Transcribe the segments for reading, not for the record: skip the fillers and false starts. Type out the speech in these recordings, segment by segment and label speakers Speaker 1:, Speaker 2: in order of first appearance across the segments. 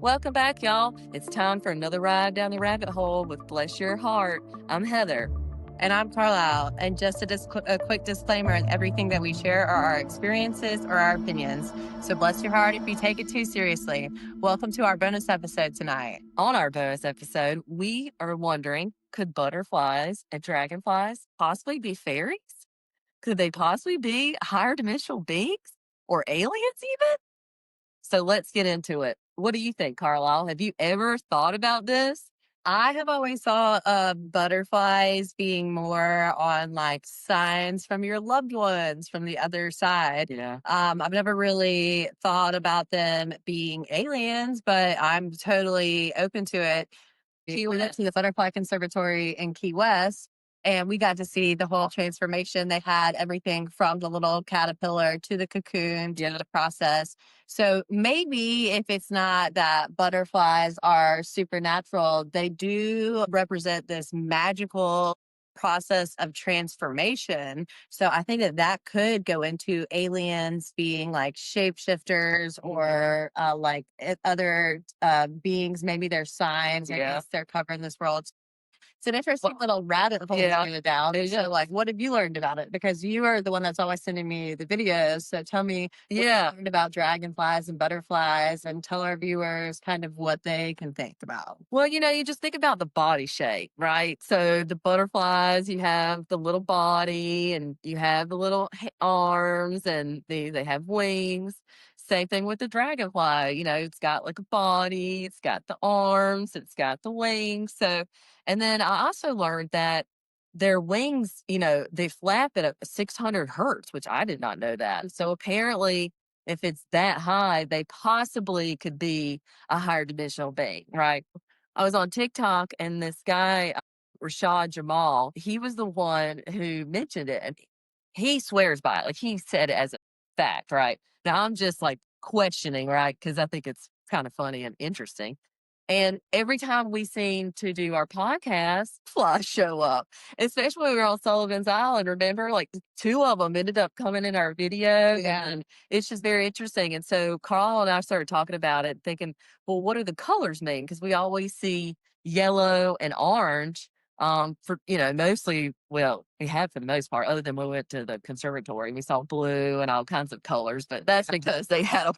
Speaker 1: Welcome back, y'all. It's time for another ride down the rabbit hole with Bless Your Heart. I'm Heather.
Speaker 2: And I'm Carlyle. And just a quick disclaimer, everything that we share are our experiences or our opinions. So bless your heart if you take it too seriously. Welcome to our bonus episode tonight.
Speaker 1: On our bonus episode, we are wondering, could butterflies and dragonflies possibly be fairies? Could they possibly be higher dimensional beings or aliens even? So let's get into it. What do you think, Carlisle? Have you ever thought about this?
Speaker 2: I have always saw butterflies being more on like signs from your loved ones from the other side.
Speaker 1: Yeah.
Speaker 2: I've never really thought about them being aliens, but I'm totally open to it. We went to the Butterfly Conservatory in Key West, and we got to see the whole transformation. They had everything from the little caterpillar to the cocoon to the process. So maybe if it's not that butterflies are supernatural, they do represent this magical process of transformation. So I think that could go into aliens being like shapeshifters or other beings. Maybe they're signs. I guess they're covering this world. It's an interesting little rabbit hole to go down. So, like, what have you learned about it? Because you are the one that's always sending me the videos. So tell me what you learned about dragonflies and butterflies, and tell our viewers kind of what they can think about.
Speaker 1: Well, you just think about the body shape, right? So the butterflies, you have the little body and you have the little arms and they have wings. Same thing with the dragonfly. It's got like a body, it's got the arms, it's got the wings. So, and then I also learned that their wings, they flap at 600 hertz, which I did not know that. So apparently, if it's that high, they possibly could be a higher dimensional being, right? I was on TikTok and this guy, Rashad Jamal, he was the one who mentioned it and he swears by it. Like he said it as a fact, right? Now I'm just like questioning, right? Because I think it's kind of funny and interesting. And every time we seem to do our podcast, flies show up, especially when we were on Sullivan's Island. Remember, like two of them ended up coming in our video.
Speaker 2: Yeah.
Speaker 1: And it's just very interesting. And so Carl and I started talking about it, thinking, well, what do the colors mean? Because we always see yellow and orange. For mostly, well, we have for the most part, other than we went to the conservatory, we saw blue and all kinds of colors, but that's because they had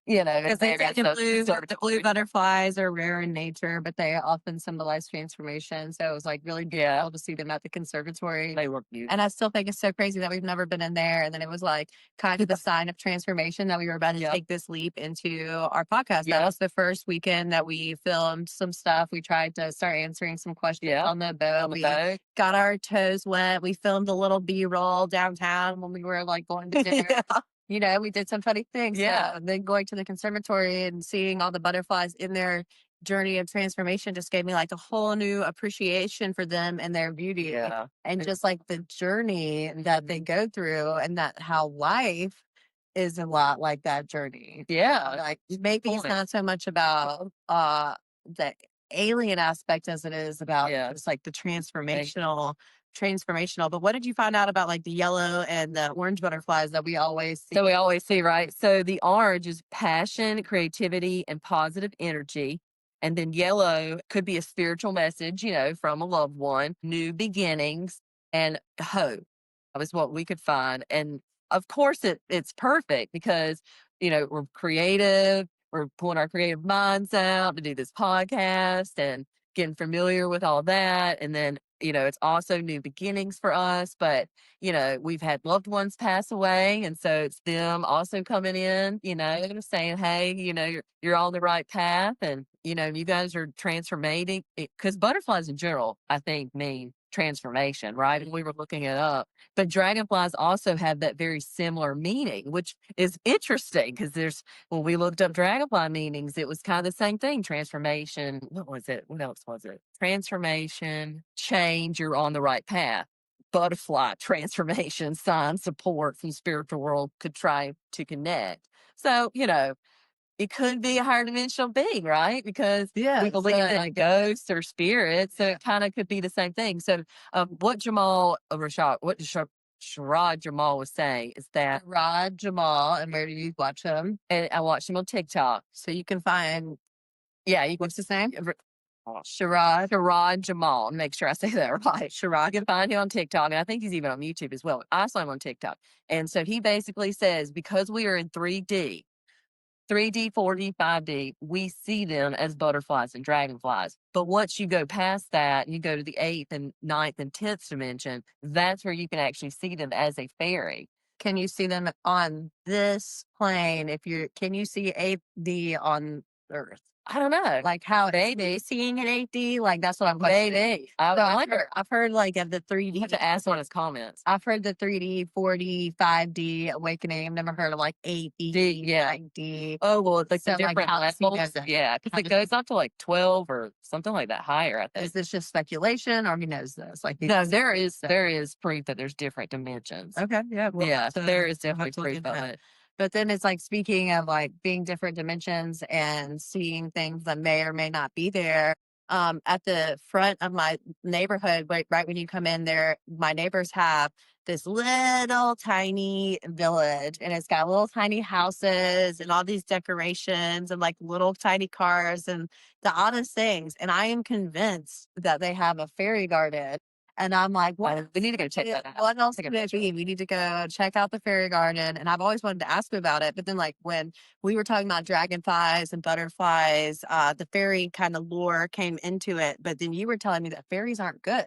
Speaker 2: Because they
Speaker 1: there
Speaker 2: say
Speaker 1: at the
Speaker 2: the
Speaker 1: conservatory.
Speaker 2: blue butterflies are rare in nature, but they often symbolize transformation. So it was like really beautiful to see them at the conservatory.
Speaker 1: They were beautiful.
Speaker 2: And I still think it's so crazy that we've never been in there. And then it was like kind of the sign of transformation that we were about to take this leap into our podcast. That was the first weekend that we filmed some stuff. We tried to start answering some questions on the boat. We got our toes wet. We filmed a little B-roll downtown when we were like going to dinner. We did some funny things.
Speaker 1: Yeah.
Speaker 2: Then going to the conservatory and seeing all the butterflies in their journey of transformation just gave me like a whole new appreciation for them and their beauty.
Speaker 1: Yeah.
Speaker 2: And just like the journey that they go through and that how life is a lot like that journey.
Speaker 1: Yeah.
Speaker 2: Like maybe it's not so much about the alien aspect as it is about just like the transformational. But what did you find out about like the yellow and the orange butterflies that we always see?
Speaker 1: So we always see, right? So the orange is passion, creativity, and positive energy. And then yellow could be a spiritual message, from a loved one, new beginnings, and hope. That was what we could find. And of course, it's perfect because, we're creative. We're pulling our creative minds out to do this podcast and getting familiar with all that. And then, it's also new beginnings for us. But, we've had loved ones pass away. And so it's them also coming in, saying, hey, you're on the right path. And, you guys are transformating because butterflies in general, I think, mean transformation, right? And we were looking it up. But dragonflies also have that very similar meaning, which is interesting because when we looked up dragonfly meanings, it was kind of the same thing. Transformation. What was it? What else was it? Transformation, change, you're on the right path. Butterfly, transformation, sign, support from spiritual world could try to connect. So, it could be a higher dimensional being, right? Because we believe in ghosts or spirits. So it kind of could be the same thing. So what Sharad Jamal was saying is that
Speaker 2: Rod Jamal, and where do you watch him?
Speaker 1: and I watched him on TikTok.
Speaker 2: So you can find
Speaker 1: Yeah, you can
Speaker 2: What's his name?
Speaker 1: Sharad. Sharad Jamal. Make sure I say that right. Sharad. You can find him on TikTok, and I think he's even on YouTube as well. I saw him on TikTok. And so he basically says because we are in 3D, 4D, 5D, we see them as butterflies and dragonflies. But once you go past that, you go to the eighth and ninth and 10th dimension, that's where you can actually see them as a fairy.
Speaker 2: Can you see them on this plane? Can you see 8D on Earth?
Speaker 1: I don't know.
Speaker 2: Like how
Speaker 1: Maybe.
Speaker 2: seeing in 8D? Like that's what I'm questioning.
Speaker 1: Maybe. I
Speaker 2: So
Speaker 1: wonder.
Speaker 2: I've heard like of the
Speaker 1: You
Speaker 2: 3D.
Speaker 1: have to ask one of his comments.
Speaker 2: I've heard the 3D, 4D, 5D awakening. I've never heard of like 8D,
Speaker 1: Yeah.
Speaker 2: 9D.
Speaker 1: Oh, well, it's like
Speaker 2: So,
Speaker 1: the
Speaker 2: like,
Speaker 1: different
Speaker 2: how does he
Speaker 1: levels.
Speaker 2: know that?
Speaker 1: Yeah, because
Speaker 2: How
Speaker 1: it
Speaker 2: does
Speaker 1: goes up to like 12 or something like that higher, I think.
Speaker 2: Is this just speculation or he knows this? Like,
Speaker 1: No, there is proof that there's different dimensions.
Speaker 2: okay, yeah, well,
Speaker 1: Yeah,
Speaker 2: so
Speaker 1: there is
Speaker 2: we'll have
Speaker 1: definitely
Speaker 2: to look
Speaker 1: proof
Speaker 2: into
Speaker 1: of
Speaker 2: that.
Speaker 1: it.
Speaker 2: But then it's like speaking of like being different dimensions and seeing things that may or may not be there. At the front of my neighborhood, right when you come in there, my neighbors have this little tiny village and it's got little tiny houses and all these decorations and like little tiny cars and the oddest things. And I am convinced that they have a fairy garden. And I'm like, what?
Speaker 1: We need to go check that out.
Speaker 2: What else
Speaker 1: Take a
Speaker 2: could it
Speaker 1: picture.
Speaker 2: be? We need to go check out the fairy garden. And I've always wanted to ask him about it. But then, like, when we were talking about dragonflies and butterflies, the fairy kind of lore came into it. But then you were telling me that fairies aren't good.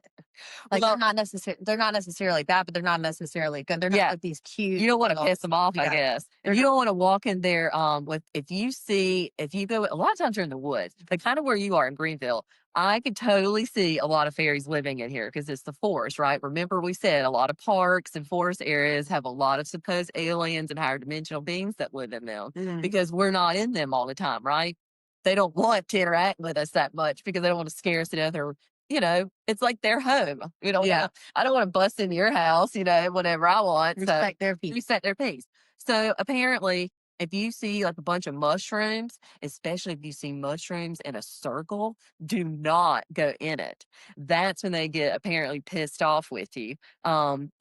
Speaker 2: Like,
Speaker 1: Well,
Speaker 2: they're not necessarily bad, but they're not necessarily good. They're not
Speaker 1: yeah,
Speaker 2: like these cute.
Speaker 1: you don't want to
Speaker 2: little-
Speaker 1: piss them off, I
Speaker 2: Yeah.
Speaker 1: guess.
Speaker 2: They're
Speaker 1: You
Speaker 2: not-
Speaker 1: don't want to walk in there with if you go a lot of times you're in the woods, like kind of where you are in Greenville. I could totally see a lot of fairies living in here because it's the forest, right? Remember, we said a lot of parks and forest areas have a lot of supposed aliens and higher dimensional beings that live in them
Speaker 2: Mhm.
Speaker 1: because we're not in them all the time, right? They don't want to interact with us that much because they don't want to scare us to death or, it's like their home.
Speaker 2: Yeah.
Speaker 1: I don't want to bust into your house, whatever I want. So
Speaker 2: Respect their peace.
Speaker 1: respect their peace. So apparently, if you see like a bunch of mushrooms, especially if you see mushrooms in a circle, do not go in it. That's when they get apparently pissed off with you.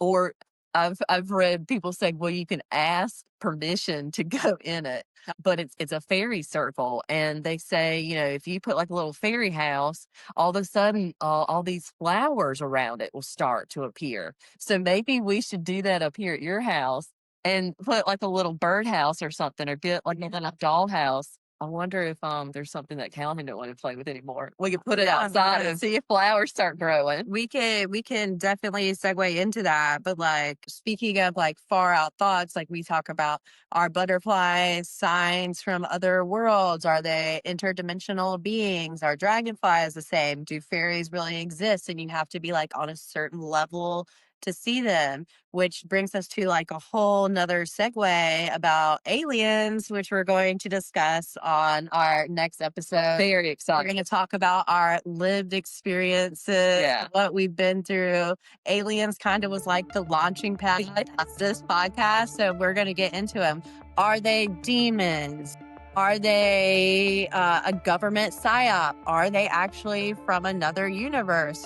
Speaker 1: Or I've read people say, well, you can ask permission to go in it, but it's a fairy circle, and they say, if you put like a little fairy house, all of a sudden, all these flowers around it will start to appear. So maybe we should do that up here at your house and put like a little birdhouse or something, or get like a little dollhouse. I wonder if there's something that Calvin don't want to play with anymore. We could put it
Speaker 2: Yeah,
Speaker 1: outside
Speaker 2: yeah.
Speaker 1: and see if flowers start growing.
Speaker 2: We can definitely segue into that. But like speaking of like far out thoughts, like we talk about, are butterflies signs from other worlds? Are they interdimensional beings? Are dragonflies the same? Do fairies really exist? And you have to be like on a certain level to see them, which brings us to like a whole nother segue about aliens, which we're going to discuss on our next episode.
Speaker 1: Very
Speaker 2: We're
Speaker 1: excited.
Speaker 2: going to talk about our lived experiences,
Speaker 1: Yeah.
Speaker 2: what we've been through. Aliens kind of was like the launching pad of this podcast. So we're going to get into them. Are they demons? Are they a government psyop? Are they actually from another universe?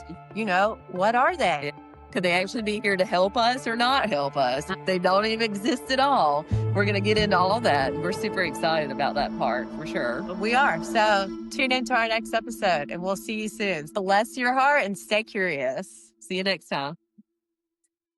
Speaker 2: What are they?
Speaker 1: Could they actually be here to help us or not help us? They don't even exist at all. We're going to get into all that. We're super excited about that part for sure.
Speaker 2: We are. So tune into our next episode and we'll see you soon. Bless your heart and stay curious.
Speaker 1: See you next time.